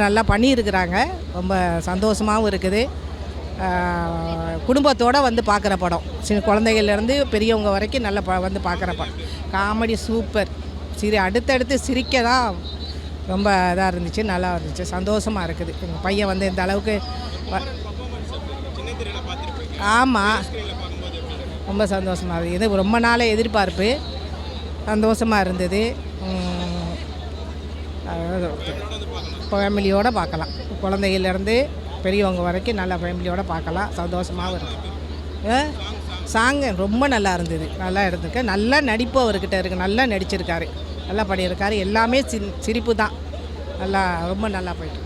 நல்லா பண்ணியிருக்கிறாங்க. ரொம்ப சந்தோஷமாகவும் இருக்குது. குடும்பத்தோடு வந்து பார்க்குற படம். சின்ன குழந்தைகள்லேருந்து பெரியவங்க வரைக்கும் நல்லா வந்து பார்க்குற படம். Comedy super. அடுத்தடுத்து சிரிக்க தான் ரொம்ப இதாக இருந்துச்சு, நல்லா இருந்துச்சு, சந்தோஷமாக இருக்குது. எங்கள் பையன் வந்து இந்த அளவுக்கு ஆமாம், ரொம்ப சந்தோஷமாக இருக்குது. இது ரொம்ப நாள் எதிர்பார்ப்பு, சந்தோஷமாக இருந்தது. ஃபேமிலியோடு பார்க்கலாம். குழந்தைகள்லேருந்து பெரியவங்க வரைக்கும் நல்லா ஃபேமிலியோடு பார்க்கலாம், சந்தோஷமாகவும் இருக்குது. சாங்கு ரொம்ப நல்லா இருந்தது, நல்லா இருந்திருக்கு. நல்லா நடிப்பு அவர்கிட்ட இருக்குது, நல்லா நடிச்சிருக்காரு, நல்லா பண்ணியிருக்காரு. எல்லாமே சிரிப்பு தான். நல்லா ரொம்ப நல்லா போயிட்டு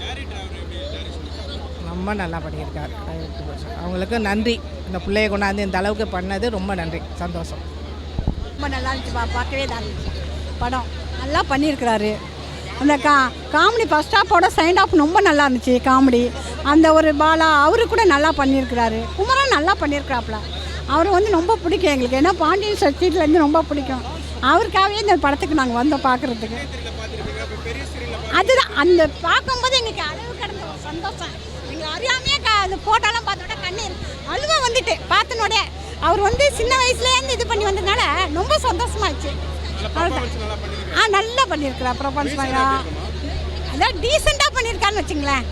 ரொம்ப நல்லா பண்ணியிருக்காரு. அவங்களுக்கு நன்றி. இந்த பிள்ளைய கொண்டாந்து இந்த அளவுக்கு பண்ணது ரொம்ப நன்றி, சந்தோஷம். ரொம்ப நல்லா இருந்துச்சுப்பா, பார்க்கவே தான் இருந்துச்சு. படம் நல்லா பண்ணியிருக்கிறாரு. அந்த காமெடி ஃபஸ்ட் ஹாஃபோட செகண்ட் ஹாஃப் ரொம்ப நல்லா இருந்துச்சு. காமெடி அந்த ஒரு பாலா அவரு கூட நல்லா பண்ணியிருக்கிறாரு. குமரன் நல்லா பண்ணியிருக்கிறாப்புல. அவர் வந்து ரொம்ப பிடிக்கும் எங்களுக்கு. ஏன்னா பாண்டியன் சக்தியிலேருந்து ரொம்ப பிடிக்கும். அவருக்காகவே இந்த படத்துக்கு நாங்கள் வந்தோம் பார்க்குறதுக்கு. அதுதான் அந்த பார்க்கும்போது எங்களுக்கு அளவு கடந்த ஒரு சந்தோஷம். எங்களுக்கு அறியாமையே அந்த ஃபோட்டோலாம் பார்த்தோட கண்ணீர் அழுவ வந்துட்டு பார்த்தனோட. அவர் வந்து சின்ன வயசுலேருந்து இது பண்ணி வந்ததுனால ரொம்ப சந்தோஷமாச்சு. நல்லா பண்ணியிருக்கிறா ப்ரொபன்ஸ் பண்ணா. அதான் டீசெண்டாக பண்ணியிருக்கான்னு வச்சுங்களேன்.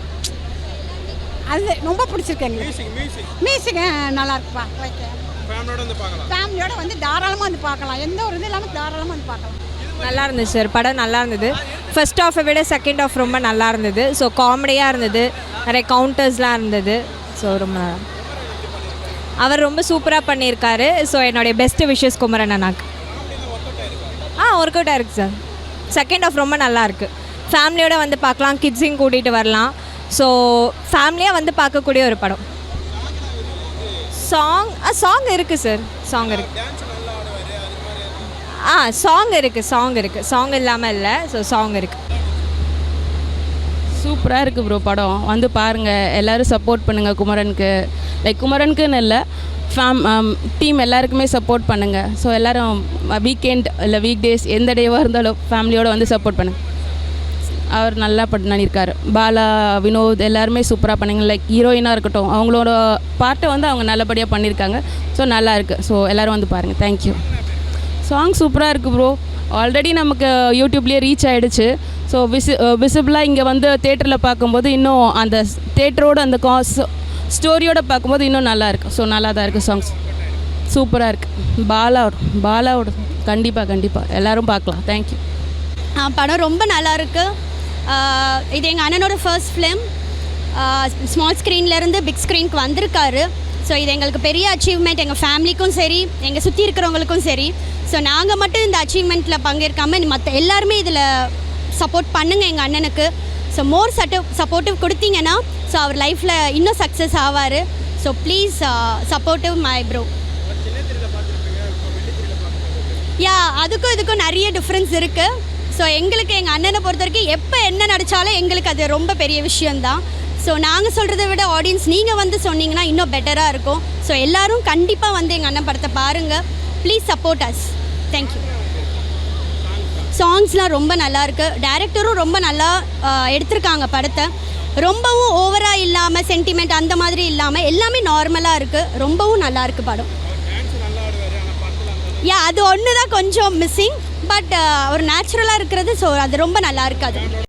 அது ரொம்ப பிடிச்சிருக்கு எங்களுக்கு. மியூசிக் நல்லா இருக்குப்பா. ஃபேமிலியோட வந்து தாராளமாக வந்து பார்க்கலாம். எந்த ஒரு இது இல்லாமல் தாராளமாக வந்து பார்க்கலாம். நல்லா இருந்துச்சு சார், படம் நல்லா இருந்தது. ஃபர்ஸ்ட் ஹாஃபை விட செகண்ட் ஹாஃப் ரொம்ப நல்லா இருந்தது. ஸோ காமெடியாக இருந்தது, நிறைய கவுண்டர்ஸ்லாம் இருந்தது. ஸோ ரொம்ப அவர் ரொம்ப சூப்பராக பண்ணியிருக்காரு. ஸோ என்னுடைய பெஸ்ட்டு விஷஸ் குமரன் அண்ணாக்கு. ஒர்க் அவுட்டாக இருக்குது சார். செகண்ட் ஹாஃப் ரொம்ப நல்லா இருக்குது. ஃபேமிலியோடு வந்து பார்க்கலாம், கிட்ஸையும் கூட்டிகிட்டு வரலாம். ஸோ ஃபேமிலியாக வந்து பார்க்கக்கூடிய ஒரு படம். சாங் இருக்குது சார், சாங் இருக்குது. சாங் இருக்குது. சாங் இல்லாமல் இல்லை. ஸோ சாங் இருக்குது. சூப்பராக இருக்குது ப்ரோ. படம் வந்து பாருங்கள், எல்லோரும் சப்போர்ட் பண்ணுங்கள் குமரனுக்கு. லைக் குமரனுக்குன்னு இல்லை, டீம் எல்லாருக்குமே சப்போர்ட் பண்ணுங்கள். ஸோ எல்லோரும் வீக்கெண்ட் இல்லை வீக் டேஸ் எந்த டேவாக இருந்தாலும் ஃபேமிலியோடு வந்து சப்போர்ட் பண்ணுங்கள். அவர் நல்லா பண்ணியிருக்காரு. பாலா, வினோத் எல்லாருமே சூப்பராக பண்ணுங்க. லைக் ஹீரோயினாக இருக்கட்டும், அவங்களோட பாட்டை வந்து அவங்க நல்லபடியாக பண்ணியிருக்காங்க. ஸோ நல்லா இருக்குது. ஸோ எல்லோரும் வந்து பாருங்கள். தேங்க்யூ. சாங் சூப்பராக இருக்குது ப்ரோ. ஆல்ரெடி நமக்கு யூடியூப்லேயே ரீச் ஆகிடுச்சு. ஸோ விசிபிளாக இங்கே வந்து தேட்டரில் பார்க்கும்போது இன்னும் அந்த தேட்டரோட அந்த ஸ்டோரியோடு பார்க்கும்போது இன்னும் நல்லா இருக்குது. ஸோ நல்லா தான் இருக்குது. சாங்ஸ் சூப்பராக இருக்குது. பாலாவோட கண்டிப்பாக எல்லோரும் பார்க்கலாம். தேங்க்யூ. படம் ரொம்ப நல்லா இருக்குது. இது எங்கள் அண்ணனோட ஃபர்ஸ்ட் ஃபிலிம். ஸ்மால் ஸ்க்ரீன்லேருந்து பிக் ஸ்க்ரீனுக்கு வந்திருக்காரு. ஸோ இது எங்களுக்கு பெரிய அச்சீவ்மெண்ட், எங்கள் ஃபேமிலிக்கும் சரி, எங்கள் சுற்றி இருக்கிறவங்களுக்கும் சரி. ஸோ நாங்கள் மட்டும் இந்த அச்சீவ்மெண்ட்டில் பங்கேற்காமல் மற்ற எல்லாருமே இதில் சப்போர்ட் பண்ணுங்கள் எங்கள் அண்ணனுக்கு. ஸோ மோர் சப்போர்ட்டிவ் கொடுத்தீங்கன்னா ஸோ அவர் லைஃப்பில் இன்னும் சக்ஸஸ் ஆவார். So please supportive my bro. அதுக்கும் இதுக்கும் நிறைய டிஃப்ரென்ஸ் இருக்குது. ஸோ எங்களுக்கு எங்கள் அண்ணனை பொறுத்த வரைக்கும் எப்போ என்ன நடித்தாலும் எங்களுக்கு அது ரொம்ப பெரிய விஷயந்தான். ஸோ நாங்கள் சொல்கிறத விட ஆடியன்ஸ் நீங்கள் வந்து சொன்னீங்கன்னா இன்னும் பெட்டராக இருக்கும். ஸோ எல்லோரும் கண்டிப்பாக வந்து எங்கள் அண்ணன் படத்தை பாருங்கள். Please support us. தேங்க்யூ. சாங்ஸ்லாம் ரொம்ப நல்லாயிருக்கு. டைரக்டரும் ரொம்ப நல்லா எடுத்திருக்காங்க படத்தை. ரொம்பவும் ஓவராக இல்லாமல், சென்டிமெண்ட் அந்த மாதிரி இல்லாமல் எல்லாமே நார்மலாக இருக்குது. ரொம்பவும் நல்லாயிருக்கு படம். அது ஒன்று தான் கொஞ்சம் மிஸ்ஸிங். பட் ஒரு நேச்சுரலாக இருக்கிறது. ஸோ அது ரொம்ப நல்லா இருக்குது. அது